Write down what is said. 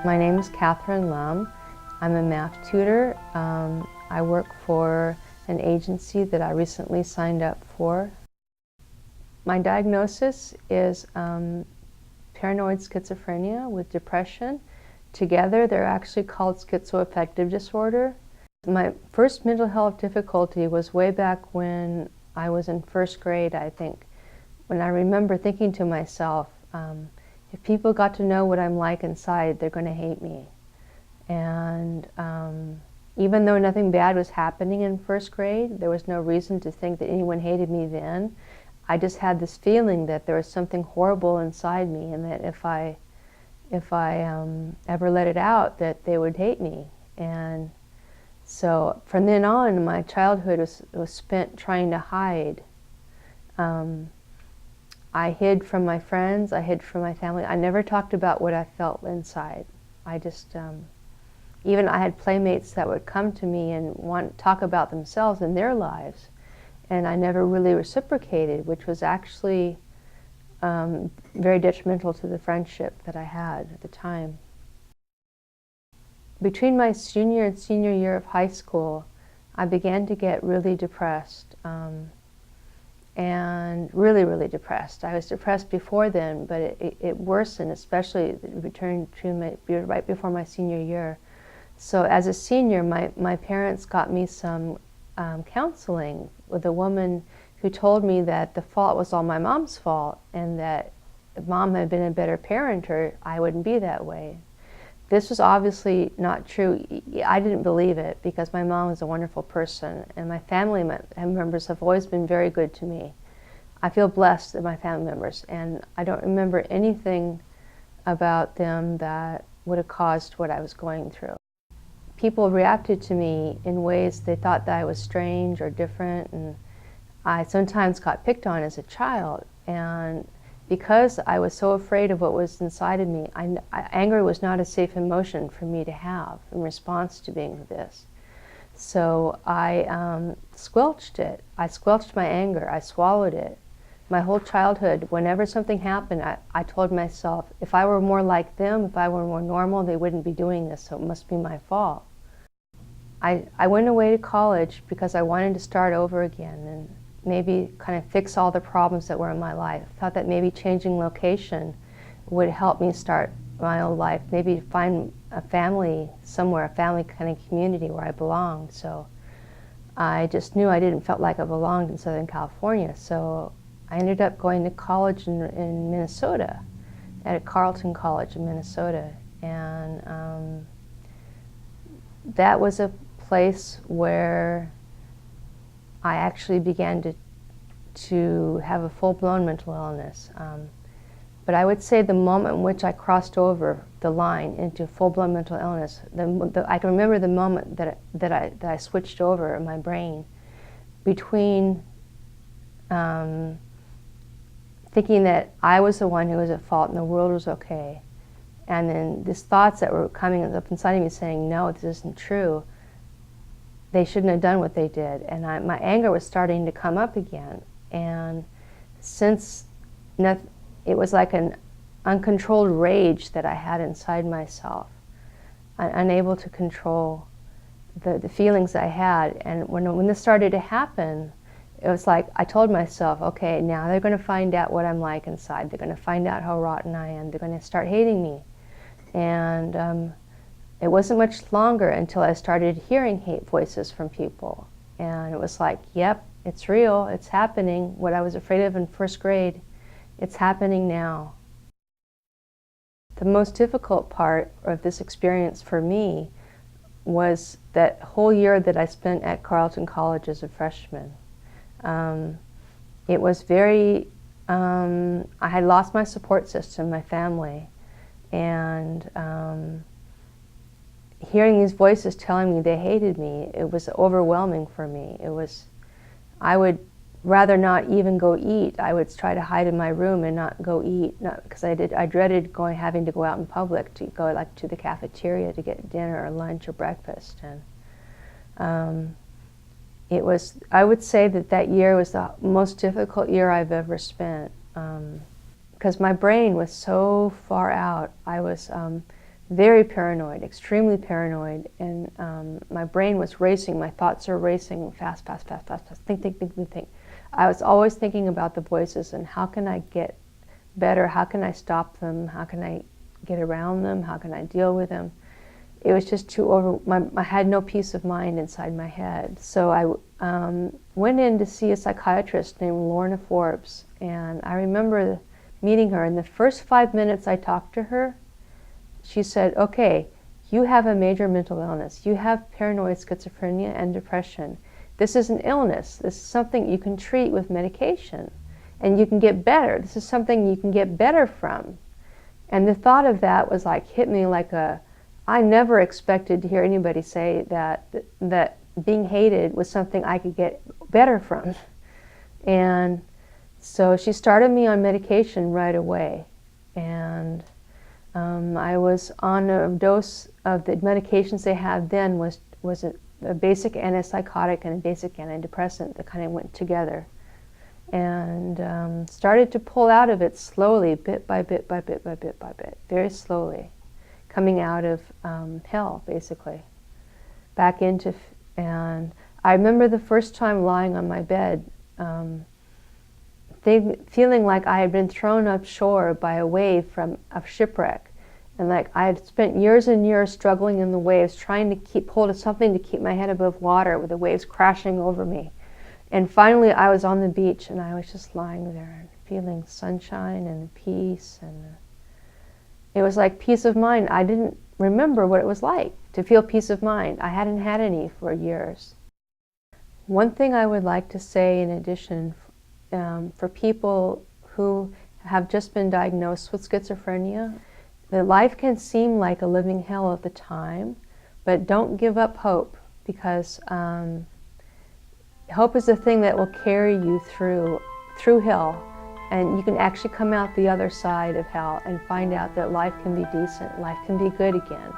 My name is Kathryn Lum. I'm a math tutor. I work for an agency that I recently signed up for. My diagnosis is paranoid schizophrenia with depression. Together, they're actually called schizoaffective disorder. My first mental health difficulty was way back when I was in first grade, I think, when I remember thinking to myself, if people got to know what I'm like inside, they're going to hate me. And even though nothing bad was happening in first grade, there was no reason to think that anyone hated me then. I just had this feeling that there was something horrible inside me, and that if I ever let it out, that they would hate me. And so from then on, my childhood was spent trying to hide. I hid from my friends, I hid from my family. I never talked about what I felt inside. I just, even I had playmates that would come to me and want to talk about themselves and their lives, and I never really reciprocated, which was actually very detrimental to the friendship that I had at the time. Between my junior and senior year of high school, I began to get really depressed. And really depressed. I was depressed before then, but it worsened, especially returned to right before my senior year. So as a senior, my parents got me some counseling with a woman who told me that the fault was all my mom's fault, and that if Mom had been a better parenter, I wouldn't be that way. This was obviously not true. I didn't believe it, because my mom was a wonderful person, and my family members have always been very good to me. I feel blessed that my family members, and I don't remember anything about them that would have caused what I was going through. People reacted to me in ways they thought that I was strange or different, and I sometimes got picked on as a child. And because I was so afraid of what was inside of me, anger was not a safe emotion for me to have in response to being this. So I squelched it. I squelched my anger. I swallowed it. My whole childhood, whenever something happened, I told myself, if I were more like them, if I were more normal, they wouldn't be doing this, so it must be my fault. I went away to college because I wanted to start over again and maybe kind of fix all the problems that were in my life. I thought that maybe changing location would help me start my own life, maybe find a family somewhere, a family kind of community where I belonged. So I just knew I didn't feel like I belonged in Southern California. So I ended up going to college in Minnesota, at Carleton College in Minnesota. And that was a place where I actually began to have a full-blown mental illness. But I would say the moment in which I crossed over the line into full-blown mental illness, I can remember the moment that I switched over in my brain between thinking that I was the one who was at fault and the world was okay, and then these thoughts that were coming up inside of me saying, no, this isn't true. They shouldn't have done what they did. And my anger was starting to come up again. And since it was like an uncontrolled rage that I had inside myself, unable to control the feelings I had. And when this started to happen, it was like I told myself, okay, now they're going to find out what I'm like inside. They're going to find out how rotten I am. They're going to start hating me. And it wasn't much longer until I started hearing hate voices from people. And it was like, yep, it's real, it's happening. What I was afraid of in first grade, it's happening now. The most difficult part of this experience for me was that whole year that I spent at Carleton College as a freshman. It was very, I had lost my support system, my family, and hearing these voices telling me they hated me, it was overwhelming for me. I would rather not even go eat. I would try to hide in my room and not go eat, because I dreaded having to go out in public, to go like to the cafeteria to get dinner or lunch or breakfast. And I would say that year was the most difficult year I've ever spent, because my brain was so far out. I was very paranoid, extremely paranoid, and my brain was racing, my thoughts are racing fast, fast, fast, fast, fast, think, think, think, think, think. I was always thinking about the voices and how can I get better, how can I stop them, how can I get around them, how can I deal with them. It was just too I had no peace of mind inside my head. So I went in to see a psychiatrist named Lorna Forbes, and I remember meeting her. In the first 5 minutes I talked to her, she said, okay, you have a major mental illness. You have paranoid schizophrenia and depression. This is an illness. This is something you can treat with medication, and you can get better. This is something you can get better from. And the thought of that was like, hit me like I never expected to hear anybody say that being hated was something I could get better from. And so she started me on medication right away. And I was on a dose of the medications they had then was a basic antipsychotic and a basic antidepressant that kind of went together. And started to pull out of it slowly, bit by bit by bit by bit by bit, very slowly, coming out of hell, basically, back into, and I remember the first time lying on my bed, feeling like I had been thrown offshore by a wave from a shipwreck. And like I had spent years and years struggling in the waves, trying to keep hold of something to keep my head above water with the waves crashing over me. And finally I was on the beach and I was just lying there and feeling sunshine and peace. And it was like peace of mind. I didn't remember what it was like to feel peace of mind. I hadn't had any for years. One thing I would like to say in addition, for people who have just been diagnosed with schizophrenia, that life can seem like a living hell at the time, but don't give up hope, because hope is the thing that will carry you through hell, and you can actually come out the other side of hell and find out that life can be decent, life can be good again.